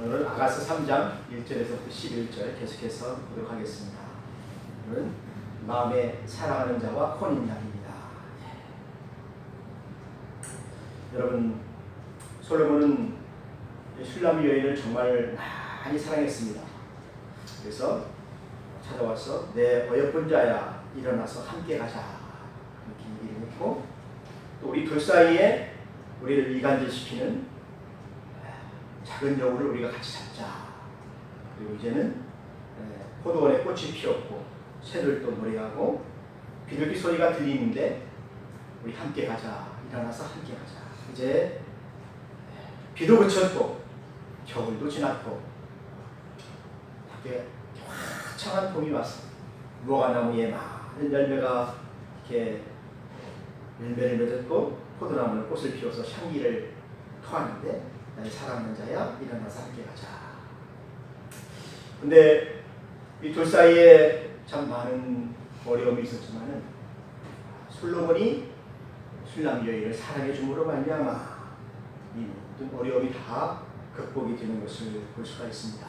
오늘은 아가서 3장 1절에서부터 11절 계속해서 보도록 하겠습니다. 오늘은 마음에 사랑하는 자와 혼인날입니다. 여러분, 솔로몬은 슐라미 여인을 정말 많이 사랑했습니다. 그래서 찾아와서 내 어여쁜 자야 일어나서 함께 가자 이렇게 얘기를 했고, 또 우리 둘 사이에 우리를 이간질시키는 작은 여우를 우리가 같이 잡자. 그리고 이제는 포도원에 꽃이 피었고 새들도 노래하고 비둘기 소리가 들리는데 우리 함께 가자. 일어나서 함께 가자. 이제 비도 그쳤고 겨울도 지났고 밖에 화창한 봄이 왔어. 무화과나무에 많은 열매가 이렇게 열매를 맺었고 포도나무는 꽃을 피워서 향기를 토하는데 나의 사랑하는 자야 일어나서 함께 가자. 근데 이 둘 사이에 참 많은 어려움이 있었지만은 솔로몬이 슐라미 여인을 사랑해 줌으로 말미암아 이 모든 어려움이 다 극복이 되는 것을 볼 수가 있습니다.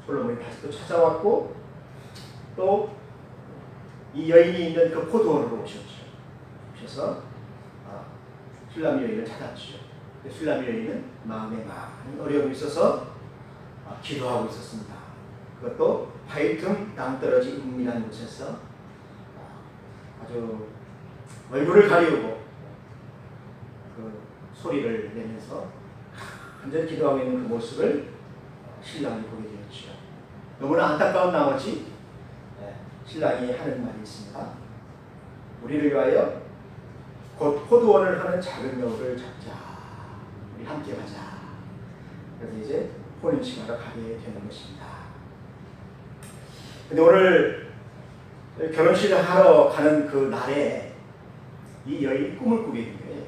솔로몬이 다시 또 찾아왔고 또 이 여인이 있는 그 포도원으로 오셨죠. 오셔서 슐라미 여인을 찾았죠. 슐라미 여인은 마음에 많은 어려움이 있어서 기도하고 있었습니다. 그것도 화이트 낭떠러지 은밀한 곳에서 아주 얼굴을 가리우고 그 소리를 내면서 완전히 기도하고 있는 그 모습을 신랑이 보게 되었죠. 너무나 안타까운 나머지 신랑이 하는 말이 있습니다. 우리를 위하여 곧 포도원을 하는 작은 여우를 잡자. 우리 함께 가자. 그래서 이제 혼인식하러 가게 되는 것입니다. 근데 오늘 결혼식을 하러 가는 그 날에 이 여인이 꿈을 꾸게 된 거예요.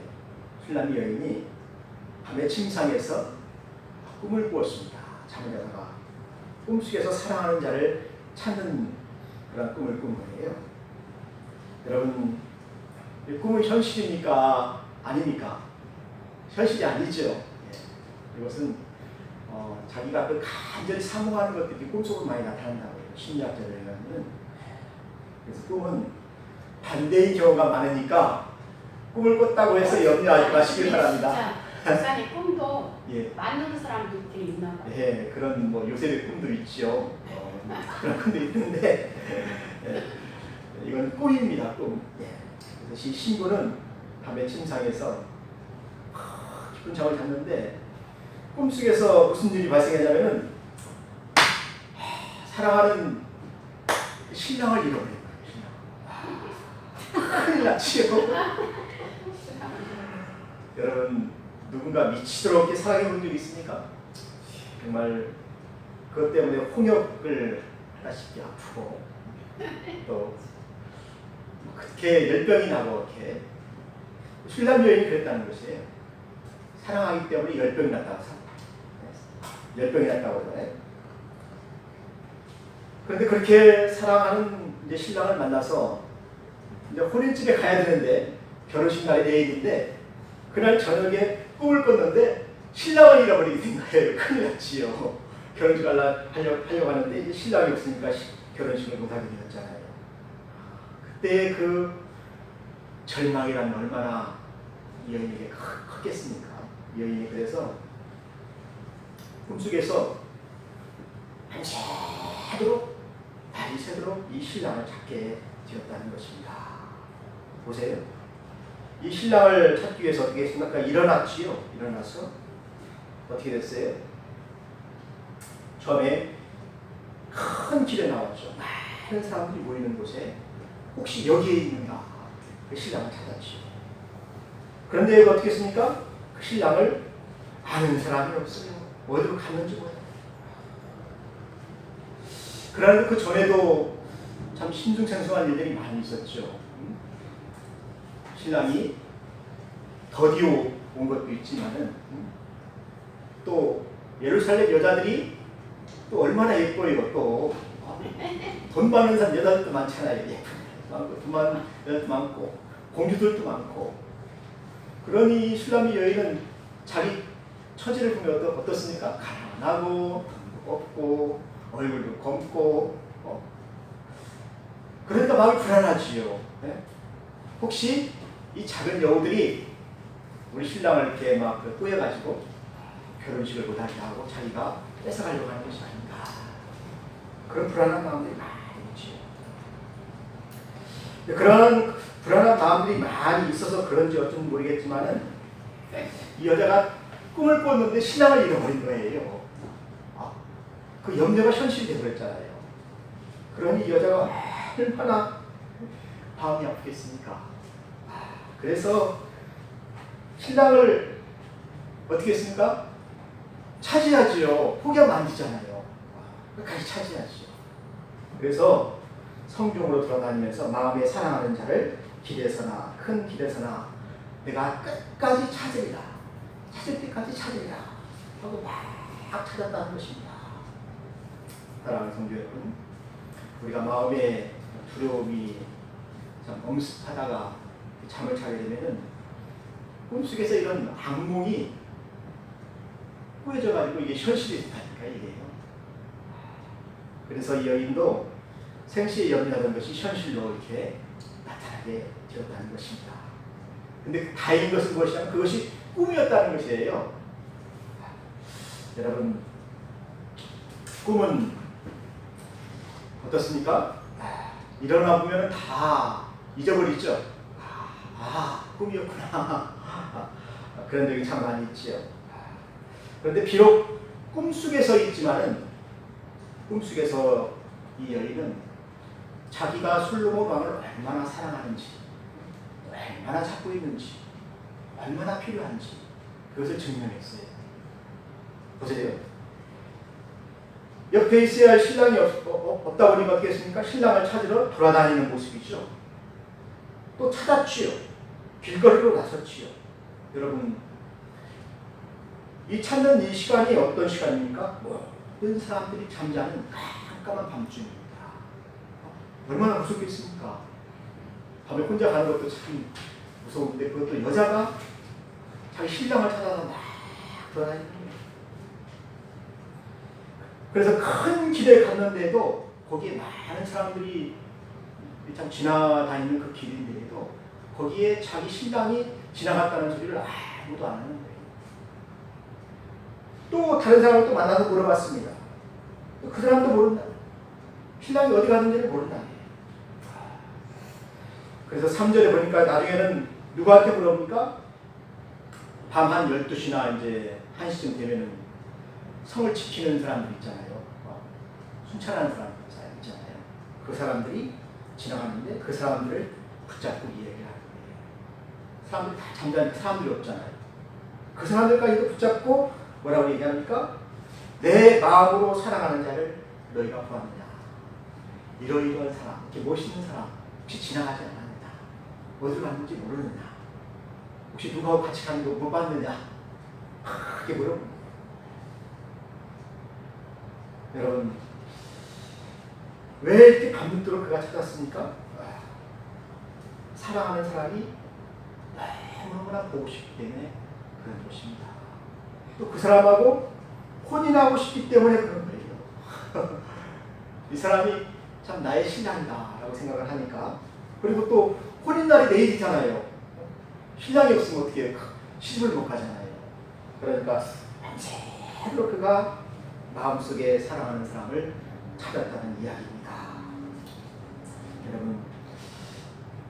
슐라미 여인이 밤에 침상에서 꿈을 꾸었습니다. 잠을 자다가 꿈속에서 사랑하는 자를 찾는 그런 꿈을 꾼 거예요. 여러분, 이 꿈은 현실입니까? 아닙니까? 현실이 아니죠. 예. 이것은 자기가 그 간절히 사모하는 것들이 꿈속으로 많이 나타난다고 해요. 심리학자들 의하면. 그래서 꿈은 반대인 경우가 많으니까 꿈을 꿨다고 해서 염려하지 마시길 바랍니다. 목사님 꿈도 예. 만드는 사람들이 있나 봐요. 예, 그런 뭐 요셉의 꿈도 있죠. 그런 꿈도 있는데 이건 꿈입니다. 꿈. 예. 그래서 이 신부는 밤에 침상에서 깊은 잠을 잤는데 꿈속에서 무슨 일이 발생했냐면은 사랑하는 신랑을 잃어버린 거예요. 큰일 났지요. 여러분, 누군가 미치도록 사랑해 본 적이 있습니까? 정말 그것 때문에 홍역을 하다시피 아프고 또 그렇게 열병이 나고 이렇게 슐라미 여인이 그랬다는 것이에요. 사랑하기 때문에 열병이 났다고 열병이 났다고 해요. 그런데 그렇게 사랑하는 이제 신랑을 만나서 이제 혼인집에 가야 되는데 결혼식 날이 내일인데 그날 저녁에 꿈을 꿨는데 신랑을 잃어버리게 된 거예요. 큰일 났지요. 결혼식 하려고 하는데 이제 신랑이 없으니까 결혼식을 못하게 되었잖아요. 그때 그 절망이란 얼마나 이 여인에게 컸겠습니까? 이 여인이 그래서 꿈속에서 밤이 새도록 이 신랑을 찾게 되었다는 것입니다. 보세요. 이 신랑을 찾기 위해서 어떻게 했습니까? 일어났지요. 일어나서 어떻게 됐어요? 처음에 큰 길에 나왔죠. 많은 사람들이 모이는 곳에 혹시 여기에 있는가? 그 신랑을 찾았지요. 그런데 어떻게 했습니까? 그 신랑을 아는 사람이 없어요. 어디로 갔는지 몰라요. 그런데 그 전에도 참 신중생소한 일들이 많이 있었죠. 신랑이 더디오 온 것도 있지만은 또 예루살렘 여자들이 또 얼마나 예뻐요. 또 돈 많은 사람 여자들도 많잖아요. 예쁜 많고 돈 많은 여자도 많고 공주들도 많고. 그러니 슐라미 여인은 자기 처지를 보면 어떻습니까? 가난하고 돈도 없고 얼굴도 검고 그러니까 마음이 불안하지요. 네? 혹시 이 작은 여우들이 우리 신랑을 이렇게 막 꼬여가지고 결혼식을 못하게 하고 자기가 뺏어가려고 하는 것이 아닌가, 그런 불안한 마음들이 많이 있지요. 그런 불안한 마음들이 많이 있어서 그런지 어쩐지 모르겠지만은 이 여자가 꿈을 꿨는데 신랑을 잃어버린 거예요. 그 염려가 현실이 되어버렸잖아요. 그러니 이 여자가 얼마나 마음이 아프겠습니까? 그래서 신랑을 어떻게 했습니까? 차지하지요. 포기하면 안 되잖아요. 끝까지 차지하지요. 그래서 성중으로 돌아다니면서 마음에 사랑하는 자를 길에서나 큰 길에서나 내가 끝까지 찾으리라, 찾을 때까지 찾으리라 하고 막 찾았다는 것입니다. 사랑하는 성도 여러분, 우리가 마음에 두려움이 참 엄습하다가 잠을 자게 되면은 꿈속에서 이런 악몽이 꾸며져가지고 이게 현실이 된다니까 이게요. 그래서 이 여인도 생시에 염려하던 것이 현실로 이렇게 나타나게 되었다는 것입니다. 근데 다행인 것은 무엇이냐면 그것이 꿈이었다는 것이에요. 여러분, 꿈은 어떻습니까? 일어나 보면 다 잊어버리죠. 꿈이었구나. 그런 적이 참 많이 있지요. 그런데 비록 꿈속에서 있지만은 꿈속에서 이 여인은 자기가 솔로몬 왕을 얼마나 사랑하는지, 얼마나 찾고 있는지, 얼마나 필요한지 그것을 증명했어요. 보세요. 옆에 있어야 할 신랑이 없다 보니까 어떻게 했습니까? 신랑을 찾으러 돌아다니는 모습이죠. 또 찾았지요. 길거리로 나섰지요. 여러분, 이 찾는 이 시간이 어떤 시간입니까? 모든 사람들이 잠자는 깜깜한 밤중입니다. 얼마나 무섭겠습니까? 밤에 혼자 가는 것도 참 무서운데 그것도 여자가 자기 신랑을 찾아서 막 돌아다니는 거예요. 그래서 큰 길에 갔는데도 거기에 많은 사람들이 참 지나다니는 그 길인데도 거기에 자기 신랑이 지나갔다는 소리를 아무도 안 하는 거예요. 또 다른 사람을 또 만나서 물어봤습니다. 그 사람도 모른다. 신랑이 어디 갔는지를 모른다. 그래서 3절에 보니까 나중에는 누구한테 물어봅니까? 밤 한 12시나 이제 1시쯤 되면은 성을 지키는 사람들 있잖아요. 순찰하는 사람들 있잖아요. 그 사람들이 지나가는데 그 사람들을 붙잡고 이야기를 하는 거예요. 사람들이 다 잠자는 사람들이 없잖아요. 그 사람들까지도 붙잡고 뭐라고 얘기합니까? 내 마음으로 사랑하는 자를 너희가 보았느냐. 이러이러한 사람, 이렇게 멋있는 사람 혹시 지나가지 않았느냐. 어디로 갔는지 모르느냐. 혹시 누구하고 같이 가는 거 못 봤느냐. 그렇게 물어봅니다. 여러분, 왜 이렇게 밤늦도록 그가 찾았습니까? 사랑하는 사람이 너무나 보고 싶기 때문에 그런 것입니다. 또 그 사람하고 혼인하고 싶기 때문에 그런 거예요. 이 사람이 참 나의 신랑이다 라고 생각을 하니까. 그리고 또 혼인날이 내일이잖아요. 신랑이 없으면 어떻게 시집을 못 가잖아요. 그러니까 밤새도록 그가 마음속에 사랑하는 사람을 찾았다는 이야기입니다. 여러분,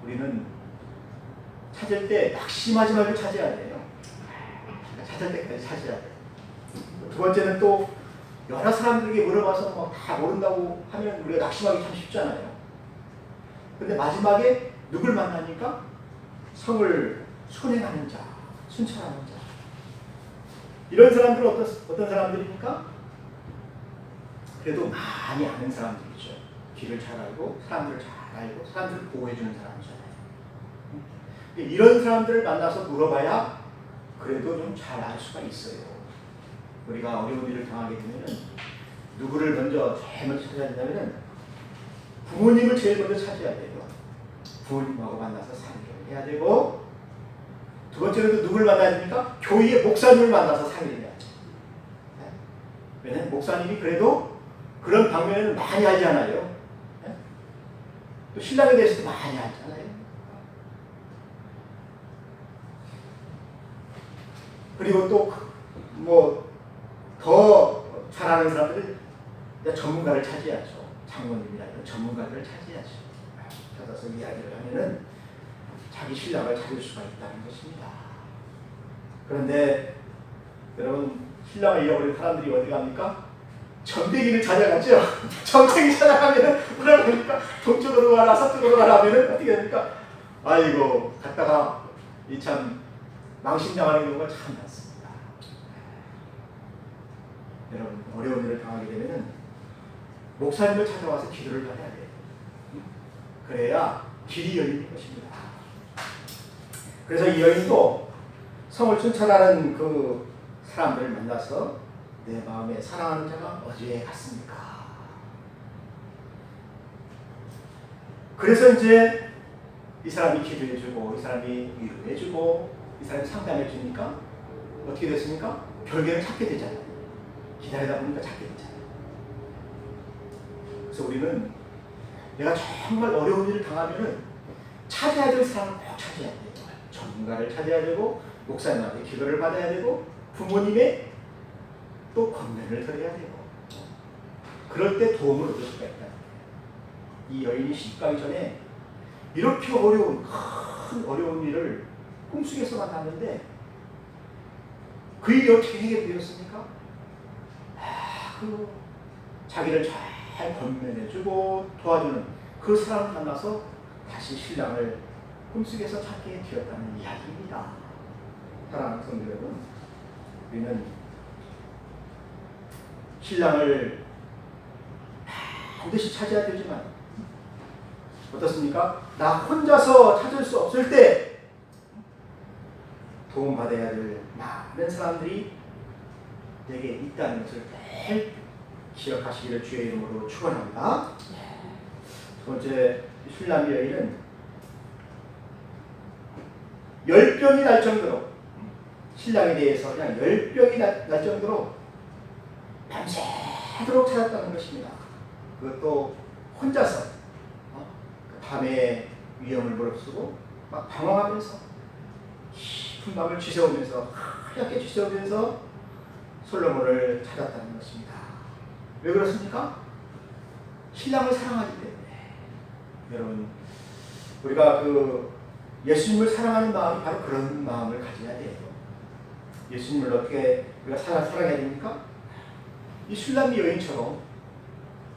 우리는 찾을 때 낙심하지 말고 찾아야 돼요. 찾을 때까지 찾아야 돼요. 두 번째는 또 여러 사람들에게 물어봐서 막 다 모른다고 하면 우리가 낙심하기 참 쉽잖아요. 근데 마지막에 누굴 만나니까 성을 선행하는 자, 순찰하는 자. 이런 사람들은 어떤 사람들입니까? 그래도 많이 아는 사람들이죠. 길을 잘 알고 사람들을 잘 알고 사람들을 보호해주는 사람이잖아요. 이런 사람들을 만나서 물어봐야 그래도 좀 잘 알 수가 있어요. 우리가 어려운 일을 당하게 되면 누구를 제일 먼저 찾아야 된다면 부모님을 제일 먼저 찾아야 돼요. 부모님하고 만나서 상의를 해야 되고, 두 번째로도 누구를 만나야 됩니까? 교회의 목사님을 만나서 상의를 해야 돼요. 왜냐면 목사님이 그래도 그런 방면을 많이 알잖아요. 예? 또 신랑에 대해서도 많이 알잖아요. 그리고 또 뭐 더 잘하는 사람들은 전문가를 차지하죠. 장모님이나 이런 전문가들을 차지하죠. 찾아서 이야기를 하면은 자기 신랑을 찾을 수가 있다는 것입니다. 그런데 여러분, 신랑을 잃어버린 사람들이 어디 갑니까? 점쟁이를 찾아가죠. 점쟁이 찾아가면은 뭐라고 합니까? 동쪽으로 가라, 서쪽으로 가라 하면은 어떻게 됩니까? 아이고, 갔다가 이 참 망신당하는 경우가 참 많습니다. 여러분, 어려운 일을 당하게 되면은 목사님을 찾아와서 기도를 받아야 돼요. 그래야 길이 열리는 것입니다. 그래서 이 여인도 성을 춘천하는 그 사람들을 만나서 내 마음에 사랑하는 자가 어디에 갔습니까? 그래서 이제 이 사람이 기도해주고, 이 사람이 위로해주고, 이 사람이 상담해주니까 어떻게 됐습니까? 결국에는 찾게 되잖아요. 기다리다 보니까 찾게 되잖아요. 그래서 우리는 내가 정말 어려운 일을 당하면은 찾아야 될 사람을 꼭 찾아야 돼요. 전문가를 찾아야 되고, 목사님한테 기도를 받아야 되고, 부모님의 또 권면을 드려야 되고, 그럴 때 도움을 얻을 수가 있다. 이 여인이 시집가기 전에 이렇게 어려운, 큰 어려운 일을 꿈속에서 만났는데 그 일이 어떻게 해결되었습니까? 자기를 잘 권면해주고 도와주는 그 사람을 만나서 다시 신랑을 꿈속에서 찾게 되었다는 이야기입니다. 사랑하는 성도 여러분, 우리는 신랑을 반드시 찾아야 되지만 어떻습니까? 나 혼자서 찾을 수 없을 때 도움받아야 될 많은 사람들이 내게 있다는 것을 늘 기억하시기를 주의 이름으로 축원합니다. 두 번째, 슐람 여인은 10병이 날 정도로, 신랑에 대해서 그냥 10병이 날 정도로 밤새도록 찾았다는 것입니다. 그것도 혼자서 밤에 위험을 무릅쓰고 막 방황하면서 깊은 밤을 쥐새우면서, 하얗게 쥐새우면서 솔로몬을 찾았다는 것입니다. 왜 그렇습니까? 신랑을 사랑하기 때문에. 여러분, 우리가 그 예수님을 사랑하는 마음이 바로 그런 마음을 가져야 돼요. 예수님을 어떻게 우리가 사랑해야 됩니까? 이 슐람미 여인처럼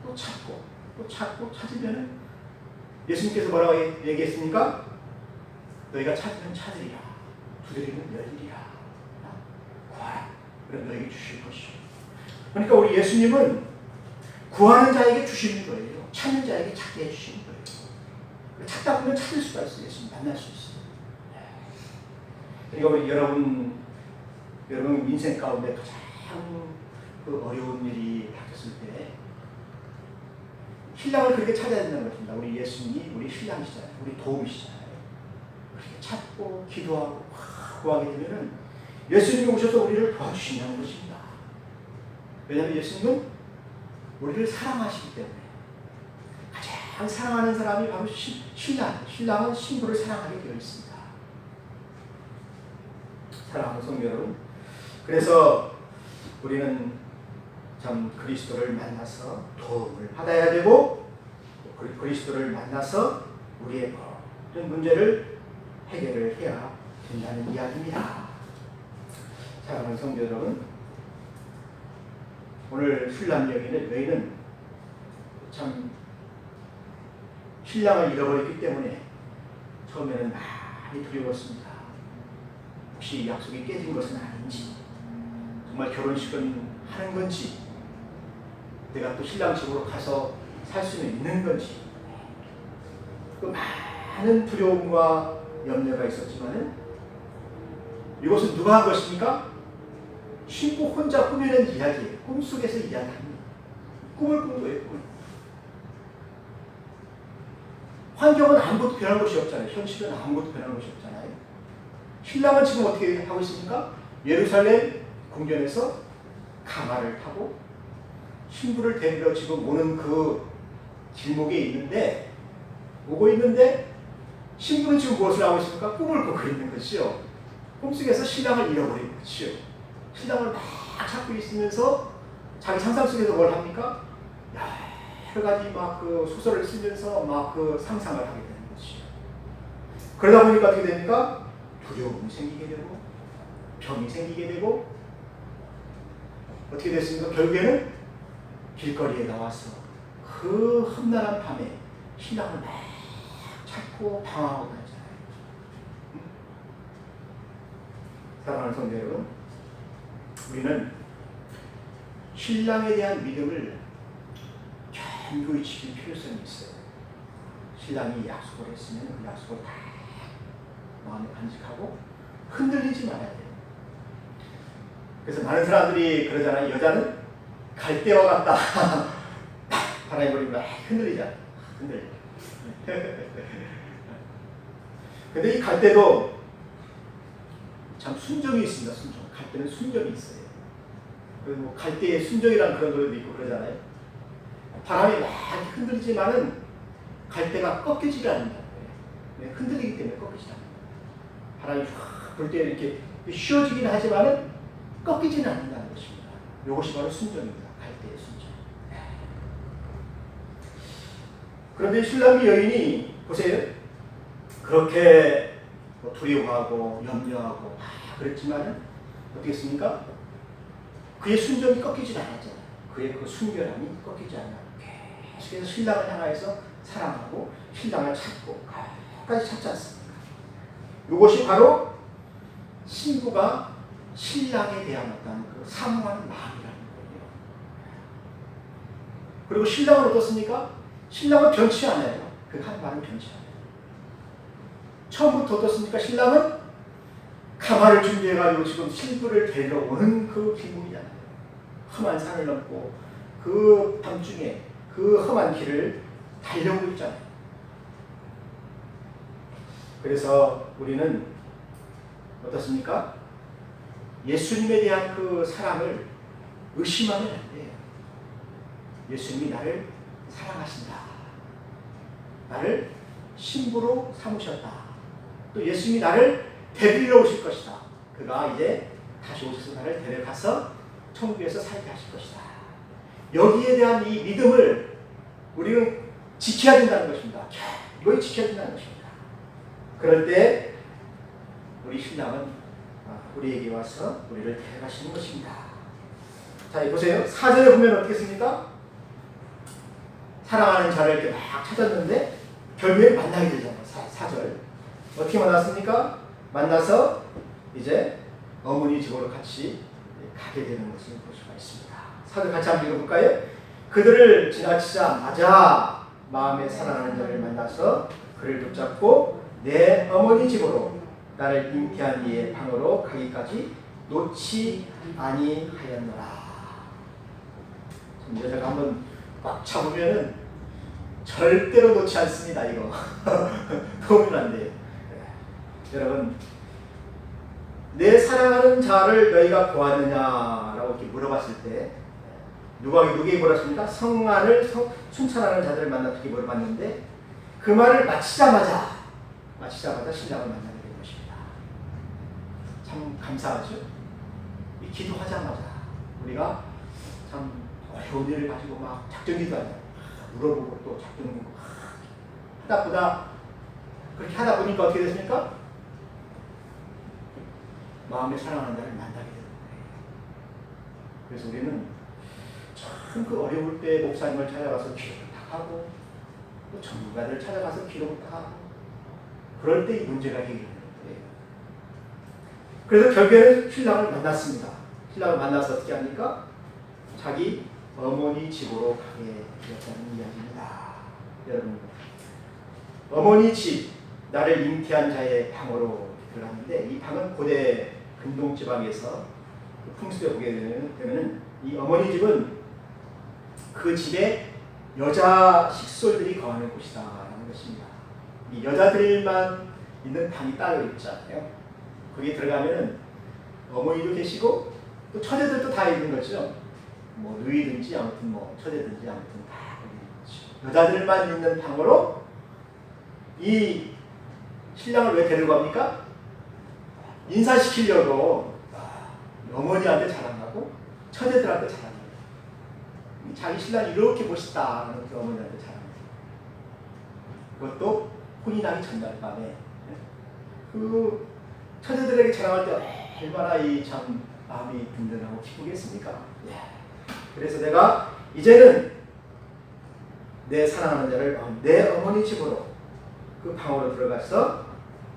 또 찾고 또 찾고 찾으면 예수님께서 뭐라고 얘기했습니까? 너희가 찾으면 찾으리라, 두드리면 열리리라, 구하라, 그럼 너에게 주실 것이요. 그러니까 우리 예수님은 구하는 자에게 주시는 거예요. 찾는 자에게 찾게 해주시는 거예요. 찾다 보면 찾을 수가 있어요. 예수님 만날 수 있어요. 그러니까 우리 여러분 인생 가운데 가장 그 어려운 일이 닥쳤을 때 신랑을 그렇게 찾아야 된다는 것입니다. 우리 예수님이 우리 신랑이시잖아요. 우리 도움이시잖아요. 그렇게 찾고 기도하고 구하게 되면은 예수님이 오셔서 우리를 도와주신다는 것입니다. 왜냐하면 예수님은 우리를 사랑하시기 때문에. 가장 사랑하는 사람이 바로 신랑은 신부를 사랑하게 되어 있습니다. 사랑하는 성도 여러분, 그래서 우리는 참 그리스도를 만나서 도움을 받아야 되고, 그리스도를 만나서 우리의 모든 문제를 해결을 해야 된다는 이야기입니다. 사랑하는 성도 여러분, 오늘 슐람 여인은 참 신랑을 잃어버렸기 때문에 처음에는 많이 두려웠습니다. 혹시 약속이 깨진 것은 아닌지, 정말 결혼식은 하는 건지, 내가 또 신랑 집으로 가서 살 수는 있는 건지, 그 많은 두려움과 염려가 있었지만은 이것은 누가 한 것입니까? 신부 혼자 꾸며낸 이야기예요. 꿈속에서 이야기합니다. 꿈을 꾼 거예요. 꿈을. 환경은 아무것도 변한 것이 없잖아요. 현실은 아무것도 변한 것이 없잖아요. 신랑은 지금 어떻게 하고 있습니까? 예루살렘 궁전에서 가마를 타고 신부를 데리러 지금 오는 그 길목에 있는데, 오고 있는데 신부는 지금 무엇을 하고 있습니까? 꿈을 꾸고 있는 것이요. 꿈속에서 신랑을 잃어버린 것이요. 신랑을 막 찾고 있으면서 자기 상상 속에서 뭘 합니까? 여러 가지 막 그 소설을 쓰면서 막 그 상상을 하게 되는 것이요. 그러다 보니까 어떻게 됩니까? 두려움이 생기게 되고 병이 생기게 되고 어떻게 됐습니까? 결국에는 길거리에 나와서 그 험난한 밤에 신랑을 막 찾고 방황하고 다니잖아요. 사랑하는 성도 여러분, 우리는 신랑에 대한 믿음을 견고히 지킬 필요성이 있어요. 신랑이 약속을 했으면 그 약속을 다 마음에 간직하고 흔들리지 말아야 돼요. 그래서 많은 사람들이 그러잖아요. 여자는 갈대와 같다. 바람이 불면 막 흔들리잖아. 흔들려. 근데 이 갈대도 참 순정이 있습니다. 순정. 갈대는 순정이 있어요. 그리고 뭐 갈대의 순정이라는 그런 노래도 있고 그러잖아요. 바람이 막 흔들리지만은 갈대가 꺾이지 않는다는 거예요. 흔들리기 때문에 꺾이지 않는다. 바람이 확 불 때 이렇게 쉬어지긴 하지만은 꺾이지는 않는다는 것입니다. 이것이 바로 순정입니다. 갈대의 순정. 그런데 슐라미 여인이 보세요. 그렇게 두려워하고 염려하고 그랬지만은 어떻게 했습니까? 그의 순정이 꺾이지 않았잖아요. 그의 그 순결함이 꺾이지 않아요. 계속해서 신랑을 향하여서 사랑하고 신랑을 찾고 끝까지 찾지 않습니까? 이것이 바로 신부가 신랑에 대한 어떤 그 사모하는 마음이라는 거예요. 그리고 신랑은 어떻습니까? 신랑은 변치 않아요. 그 한 말은 변치 않아요. 처음부터 어떻습니까? 신랑은 가마를 준비해가지고 지금 신부를 데리러 오는 그 길목이잖아요. 험한 산을 넘고 그 밤중에 그 험한 길을 달려오고 있잖아요. 그래서 우리는 어떻습니까? 예수님에 대한 그 사랑을 의심하면 안 돼요. 예수님이 나를 사랑하신다. 나를 신부로 삼으셨다. 또 예수님이 나를 데리러 오실 것이다. 그가 이제 다시 오셔서 나를 데려가서 천국에서 살게 하실 것이다. 여기에 대한 이 믿음을 우리는 지켜야 된다는 것입니다. 이걸 지켜야 된다는 것입니다. 그럴 때 우리 신랑은 우리에게 와서 우리를 데려가시는 것입니다. 자, 보세요. 4절에 보면 어떻게 씁니까? 사랑하는 자를 이렇게 막 찾았는데 결국에 만나게 되잖아요. 4절. 어떻게 만났습니까? 만나서 이제 어머니 집으로 같이 가게 되는 것을 볼 수가 있습니다. 4절 같이 한번 읽어볼까요? 그들을 지나치자마자 마음에 사랑하는 자를 만나서 그를 붙잡고 내 어머니 집으로 나를 잉태한 이의 방으로 가기까지 놓지 아니하였노라. 여자가 한번 꽉 잡으면은 절대로 놓지 않습니다. 이거 도움이 안 돼요. 여러분, 내 사랑하는 자를 너희가 보았느냐라고 이렇게 물어봤을 때 누구에게 물었습니까? 성안을 순찰하는 자들을 만나서 이렇게 물어봤는데 그 말을 마치자마자 신랑을 만나게 된 것입니다. 참 감사하죠. 이 기도하자마자 우리가 참 어려운 일을 가지고 막 작전기도 하잖아요. 물어보고 또 작전기도 하다 보다 그렇게 하다 보니까 어떻게 됐습니까? 마음에 사랑하는 자를 만나게 되는 거예요. 그래서 우리는 참 그 어려울 때 목사님을 찾아가서 기도를 딱 하고 또 전문가들을 찾아가서 기도를 딱 하고 그럴 때 이 문제가 해결되는 거예요. 그래서 결국에는 신랑을 만났습니다. 신랑을 만나서 어떻게 합니까? 자기 어머니 집으로 가게 되었다는 이야기입니다. 여러분, 어머니 집, 나를 잉태한 자의 방으로 들어갔는데 이 방은 고대 근동 지방에서 풍습에 보게 되면 이 어머니 집은 그 집에 여자 식솔들이 거하는 곳이다라는 것입니다. 이 여자들만 있는 방이 따로 있잖아요. 거기에 들어가면은 어머니도 계시고 또 처제들도 다 있는 거죠. 뭐 누이든지 아무튼 뭐 처제든지 아무튼 다 거기 여자들만 있는 방으로 이 신랑을 왜 데려갑니까? 인사시키려고 어머니한테 자랑하고 처제들한테 자랑해요. 자기 신랑이 이렇게 멋있다는 그 어머니한테 자랑해요. 그것도 혼이 나기 전날 밤에 그 처제들에게 자랑할 때 얼마나 이 참 마음이 든든하고 기쁘겠습니까? 그래서 내가 이제는 내 사랑하는 자를 내 어머니 집으로 그 방으로 들어가서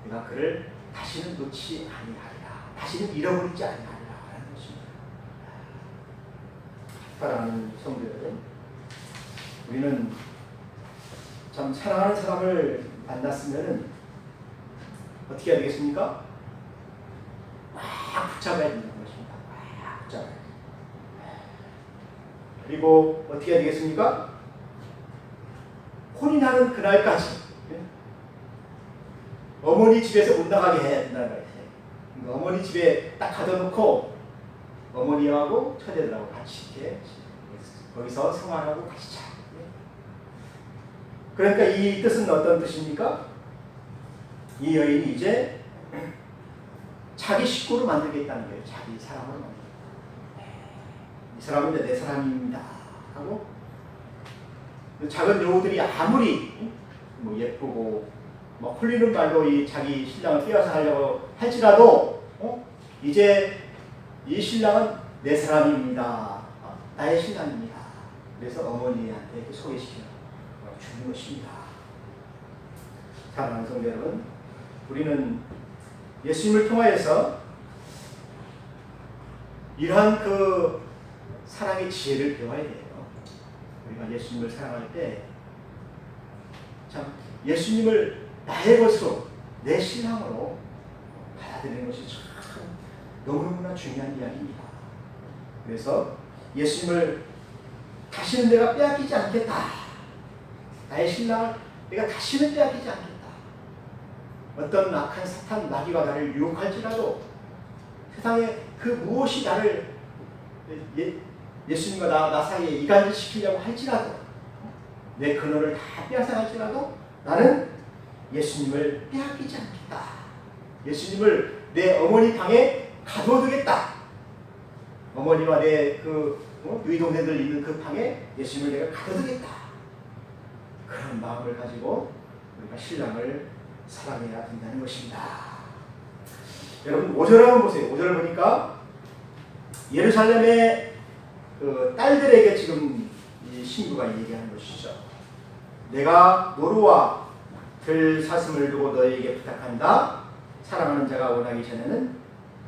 내가 그를 다시는 놓지 아니하리라. 다시는 잃어버리지 아니하리라 하는 것입니다. 사랑하는 성도 여러분, 우리는 참 사랑하는 사람을 만났으면 어떻게 해야 되겠습니까? 막 붙잡아야 된다는 것입니다. 막 붙잡아야 돼요. 그리고 어떻게 해야 되겠습니까? 혼이 나는 그날까지 어머니 집에서 못 나가게 해야 된다는 거예요. 어머니 집에 딱 가둬놓고 어머니하고 처제들하고 같이 이렇게 거기서 생활하고 같이 자. 그러니까 이 뜻은 어떤 뜻입니까? 이 여인이 이제 자기 식구로 만들겠다는 거예요. 자기 사람으로 만들겠다. 이 사람은 이제 내 사람입니다 하고 작은 여우들이 아무리 뭐 예쁘고 뭐 홀리는 말로 이 자기 신랑을 빼앗아 하려고 할지라도 이제 이 신랑은 내 사람입니다. 나의 신랑입니다. 그래서 어머니한테 이렇게 소개시켜 주는 것입니다. 사랑하는 성도 여러분, 우리는 예수님을 통하여서 이러한 그 사랑의 지혜를 배워야 돼요. 우리가 예수님을 사랑할 때 참 예수님을 나의 것으로 내 신랑으로 받아들이는 것이 참 너무너무나 중요한 이야기입니다. 그래서 예수님을 다시는 내가 빼앗기지 않겠다. 나의 신랑을 내가 다시는 빼앗기지 않겠다. 어떤 악한 사탄 마귀가 나를 유혹할지라도 세상에 그 무엇이 나를 예수님과 나 사이에 이간질시키려고 할지라도 내 근원을 다 빼앗아갈지라도 나는 예수님을 빼앗기지 않겠다. 예수님을 내 어머니 방에 가둬두겠다. 어머니와 내 그 누이동생들 있는 그 방에 예수님을 내가 가둬두겠다. 그런 마음을 가지고 우리가 신랑을 사랑해야 된다는 것입니다. 여러분 5절 한번 보세요. 5절을 보니까 예루살렘의 그 딸들에게 지금 이 신부가 얘기하는 것이죠. 내가 노루와 들 사슴을 두고 너희에게 부탁한다. 사랑하는 자가 원하기 전에는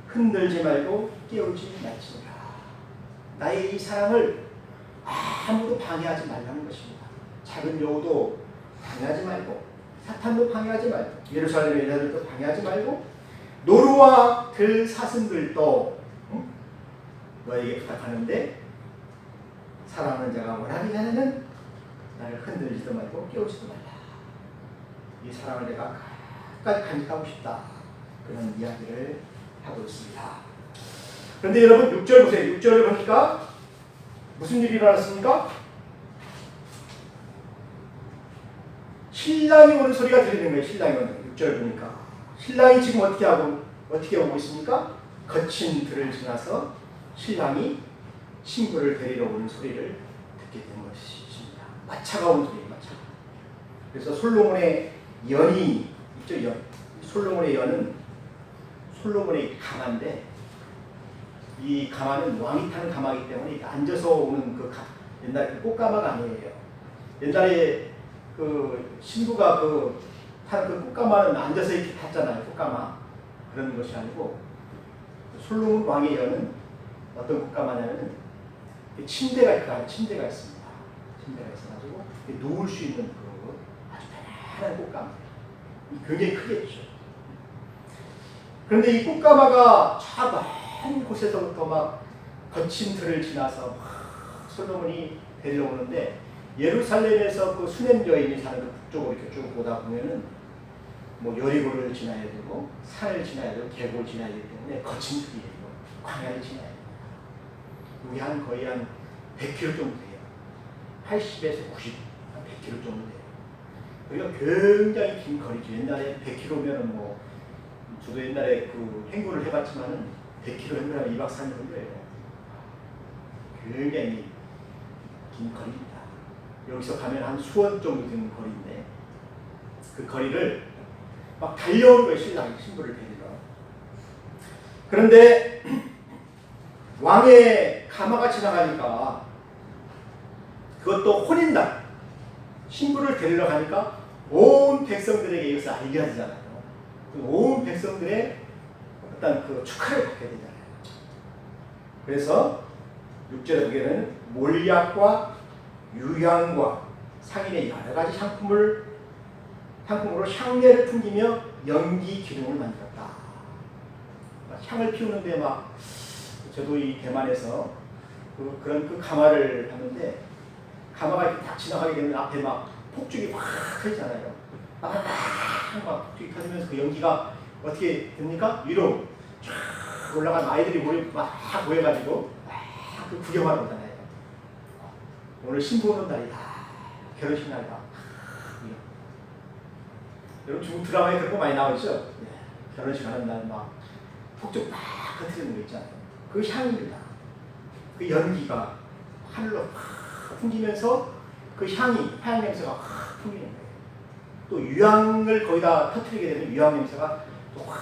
흔들지 말고 깨우지 말지니라. 나의 이 사랑을 아무도 방해하지 말라는 것입니다. 작은 여우도 방해하지 말고 사탄도 방해하지 말고 예루살렘의 여자들도 방해하지 말고 노루와 들 사슴들도 너에게 부탁하는데 사랑하는 자가 원하기 전에는 나를 흔들지도 말고 깨우지도 말라. 이 사랑을 내가 끝까지 간직하고 싶다. 그런 이야기를 하고 있습니다. 그런데 여러분 6절 보세요. 6절을 보니까 무슨 일이 일어났습니까? 신랑이 오는 소리가 들리는 거예요. 신랑이 오는 6절 보니까 신랑이 지금 어떻게 오고 있습니까? 거친 들을 지나서 신랑이 신부를 데리러 오는 소리를 듣게 된 것입니다. 마차가 오는 소리예요. 마차. 그래서 솔로몬의 연이 있죠. 연. 솔로몬의 연은 솔로몬의 가마인데 이 가마는 왕이 타는 가마이기 때문에 앉아서 오는 그 옛날 그 꽃가마가 아니에요. 옛날에 그 신부가 타는 그 꽃가마는 앉아서 이렇게 탔잖아요. 꽃가마. 그런 것이 아니고 솔로몬 왕의 연은 어떤 꽃가마냐면 침대가 있습니다. 침대가 있어가지고 누울 수 있는 그 아주 편안한 꽃가마. 굉장히 크겠죠. 그런데 이 꽃가마가 저 먼 곳에서부터 막 거친 들을 지나서 솔로몬이 데려오는데 예루살렘에서 그 수냄 여인이 사는 그 북쪽으로 이렇게 쭉 보다 보면은 뭐 여리고를 지나야 되고 산을 지나야 되고 계곡을 지나야 되기 때문에 거친 들이에요. 광야를 지나야 됩니다. 여기 거의 한 100km 정도 돼요. 80에서 90, 한 100km 정도 돼요. 그러니까 굉장히 긴 거리죠. 옛날에 100km면은 뭐, 저도 옛날에 그 행군을 해봤지만은 100km 행군하면 2박 3일 걸려요. 굉장히 긴 거리입니다. 여기서 가면 한 수원 정도 되는 거리인데, 그 거리를 막 달려온 거예요. 신부를 데리러. 그런데 왕의 가마가 지나가니까, 그것도 혼인날 신부를 데리러 가니까 온 백성들에게 이것을 알려야 되잖아요. 온 백성들의 어떤 그 축하를 받게 되잖아요. 그래서 6절에 보기에는 몰약과 유향과 상인의 여러 가지 상품으로 향내를 풍기며 연기 기둥을 만들었다. 향을 피우는데 막, 저도 이 대만에서 그런 그 가마를 봤는데, 가마가 이렇게 딱 지나가게 되면 앞에 막 폭죽이 확 터지잖아요. 막 폭죽이 터지면서 그 연기가 어떻게 됩니까? 위로 쫙 올라간 아이들이 막 모여가지고 막 그 구경하러 오잖아요. 오늘 신부 오는 날이다. 결혼식 날이다. 여러분 중국 드라마에 그런 거 많이 나오죠? 결혼식 하는 날 막 폭죽 막 터뜨리는 거 있잖아요. 그 향입니다. 그 연기가 하늘로 확 풍기면서 그 향이, 향 냄새가 확 풍기는 거예요. 또 유향을 거기다 터뜨리게 되면 유향 냄새가 또 확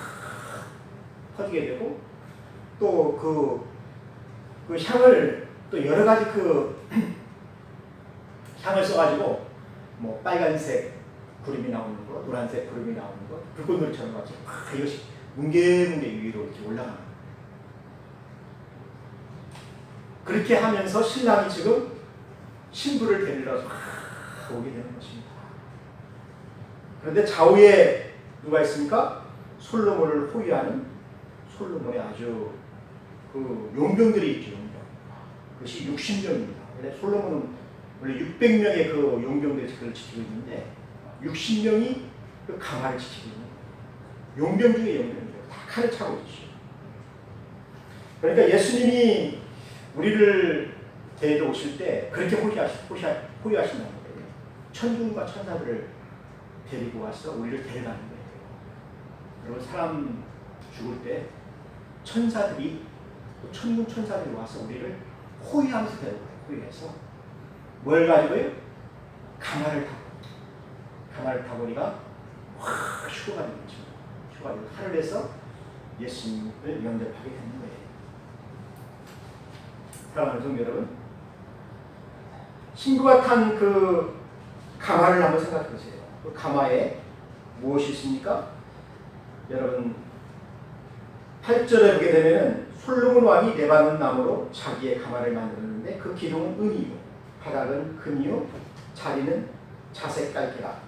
퍼지게 되고, 또 그 향을 또 여러 가지 그 향을 써가지고 뭐 빨간색 구름이 나오는 거, 노란색 구름이 나오는 거, 불꽃놀이처럼 같이 막 이것이 뭉게뭉게 위로 이렇게 올라가는 거예요. 그렇게 하면서 신랑이 지금 신부를 데리러 오게 되는 것입니다. 그런데 좌우에 누가 있습니까? 솔로몬을 호위하는 솔로몬의 아주 그 용병들이 있죠. 용병. 그것이 60명입니다. 원래 솔로몬은 원래 600명의 그 용병들이 그걸 지키고 있는데 60명이 그 가마를 지키고 있는 거예요. 용병 중에 용병이에요. 다 칼을 차고 있죠. 그러니까 예수님이 우리를 데리러 오실 때 그렇게 호위하신다는 거예요. 천군과 천사들을 데리고 와서 우리를 데려가는 거예요. 여러분, 사람 죽을 때 천사들이, 천군 천사들이 와서 우리를 호위하면서 데려가요. 호위해서 뭘 가지고요? 가마를 타고 우리가 확 휴가 되는 거죠. 휴가 되고 하늘에서 예수님을 영접하게 되는 거예요. 사랑하는 성도 여러분, 신부가 탄 그 가마를 한번 생각해 보세요. 그 가마에 무엇이 있습니까? 여러분, 8절에 보게 되면은 솔로몬 왕이 레바논 나무로 자기의 가마를 만들었는데 그 기둥은 은이요, 바닥은 금이요, 자리는 자색 깔개라.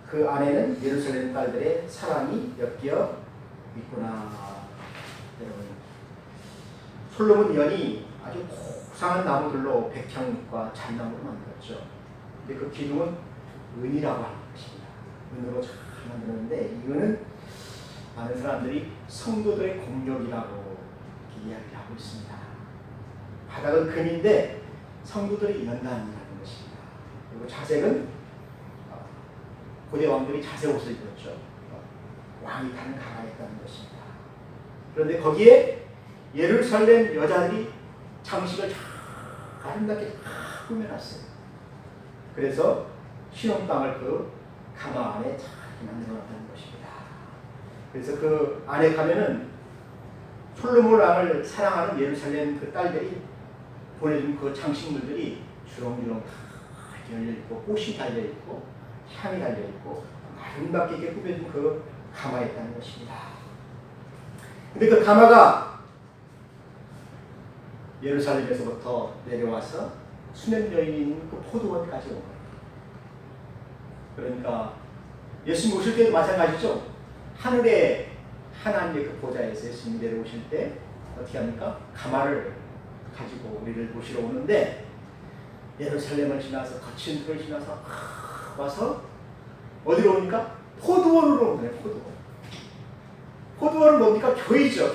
그 안에는 예루살렘 딸들의 사랑이 엮여 있구나. 여러분, 솔로몬 연이 아주 고상한 나무들로 백향과 잣나무로 만들었죠. 근데 그 기둥은 은이라고 하는 것입니다. 은으로 잘 만드는데, 이 은은 많은 사람들이 성도들의 공력이라고 이야기를 하고 있습니다. 바닥은 금인데 성도들의 연단이라는 것입니다. 그리고 자색은 고대 왕들이 자색 옷을 입었죠. 왕이 타는 가마였다는 것입니다. 그런데 거기에 예루살렘 여자들이 장식을 잘 아름답게 다 꾸며놨어요. 그래서 신혼방을 그 가마 안에 잘 만들어놨다는 것입니다. 그래서 그 안에 가면은 솔로몬 왕을 사랑하는 예루살렘 그 딸들이 보내준 그 장식물들이 주렁주렁 다 열려있고, 꽃이 달려있고, 향이 달려있고, 아름답게 이렇게 꾸며진 그 가마였다는 것입니다. 근데 그 가마가 예루살렘에서부터 내려와서 수냄 여인이 있는 그 포도원까지 온 거예요. 그러니까 예수님 오실 때도 마찬가지죠. 하늘에 하나님의 그 보좌에서 예수님 내려오실 때 어떻게 합니까? 가마를 가지고 우리를 모시러 오는데, 예루살렘을 지나서 거친 들을 지나서 와서 어디로 옵니까? 포도원으로 오는 거예요. 포도원은 뭡니까? 교회죠.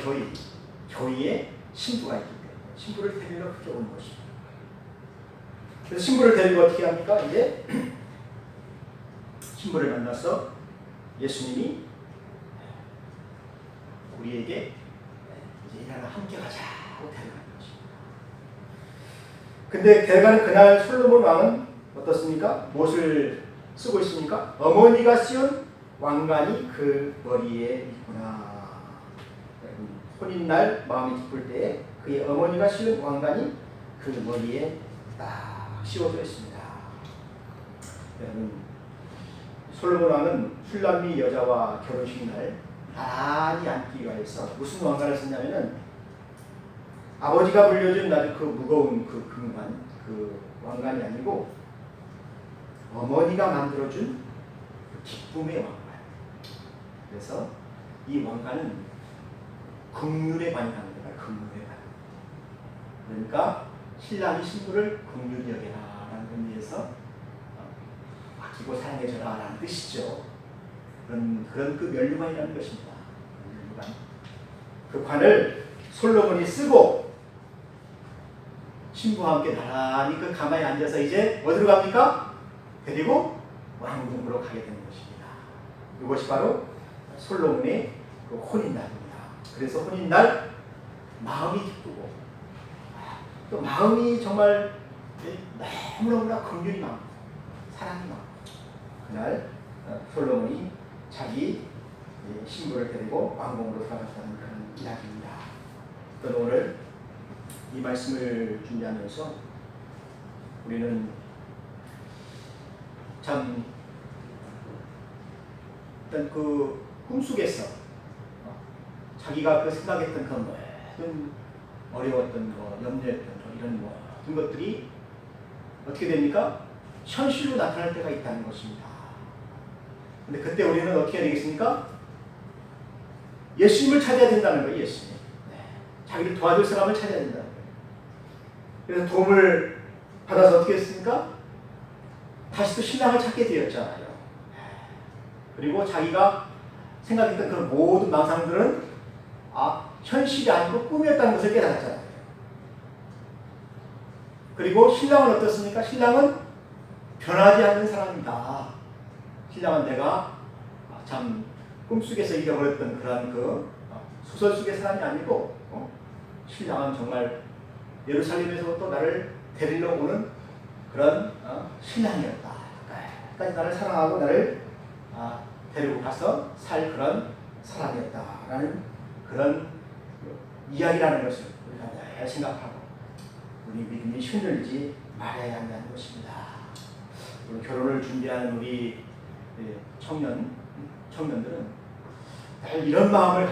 교회에 신부가 있기 때문에 신부를 데리러 그렇게 오는 것입니다. 그래서 신부를 데리고 어떻게 합니까? 이제 신부를 만나서 예수님이 우리에게 이제 이 나라 함께 가자고 데려가는 것입니다. 근데 데려가는 그날 솔로몬 왕은 어떻습니까? 무엇을 쓰고 있습니까? 어머니가 씌운 왕관이 그 머리에 있구나. 혼인날 마음이 기쁠 때에 그의 어머니가 씌운 왕관이 그 머리에 딱 씌워져 있습니다. 여러분, 솔로몬 왕은 술람미 여자와 결혼식 날 나란히 앉기 위해서 무슨 왕관을 썼냐면은 아버지가 물려준 아주 그 무거운 그 금관, 그 왕관이 아니고 어머니가 만들어준 그 기쁨의 왕관. 그래서 이 왕관은 긍휼의 관이라는 거다. 긍휼의 관. 그러니까 신랑이 신부를 긍휼히 여겨라라는 의미에서 아끼고 사랑해줘라라는 뜻이죠. 그런 그 면류관이라는 것입니다. 면류관. 그 관을 솔로몬이 쓰고 신부와 함께 나란히 그 가마에 앉아서 이제 어디로 갑니까? 데리고 왕궁으로 가게 되는 것입니다. 이것이 바로 솔로몬의 그 혼인날입니다. 그래서 혼인날 마음이 기쁘고 또 마음이 정말 너무너무나 긍휼이 많고 사랑이 많고 그날 솔로몬이 자기 신부를 데리고 왕궁으로 들어갔다는 그런 이야기입니다. 저는 오늘 이 말씀을 준비하면서 우리는 참 어떤 그 꿈속에서 자기가 그 생각했던 그 모든 어려웠던 거, 염려했던 거, 이런 모든 것들이 어떻게 됩니까? 현실로 나타날 때가 있다는 것입니다. 근데 그때 우리는 어떻게 해야 되겠습니까? 예수님을 찾아야 된다는 거예요. 예수님. 자기를 도와줄 사람을 찾아야 된다는 거예요. 그래서 도움을 받아서 어떻게 했습니까? 다시 또 신랑을 찾게 되었잖아요. 그리고 자기가 생각했던 그 모든 망상들은 현실이 아니고 꿈이었다는 것을 깨달았잖아요. 그리고 신랑은 어떻습니까? 신랑은 변하지 않는 사람이다. 신랑은 내가 참 꿈속에서 잃어버렸던 그러한 그 소설 속의 사람이 아니고 신랑은 정말 예루살렘에서부터 나를 데리러 오는 그런 신랑이었다. 끝까지 나를 사랑하고 나를 데리고 가서 살 그런 사람이었다라는 그런 이야기라는 것을 우리가 늘 생각하고 우리 믿음이 흔들리지 말아야 한다는 것입니다. 오늘 결혼을 준비하는 우리 청년들은 늘 이런 마음을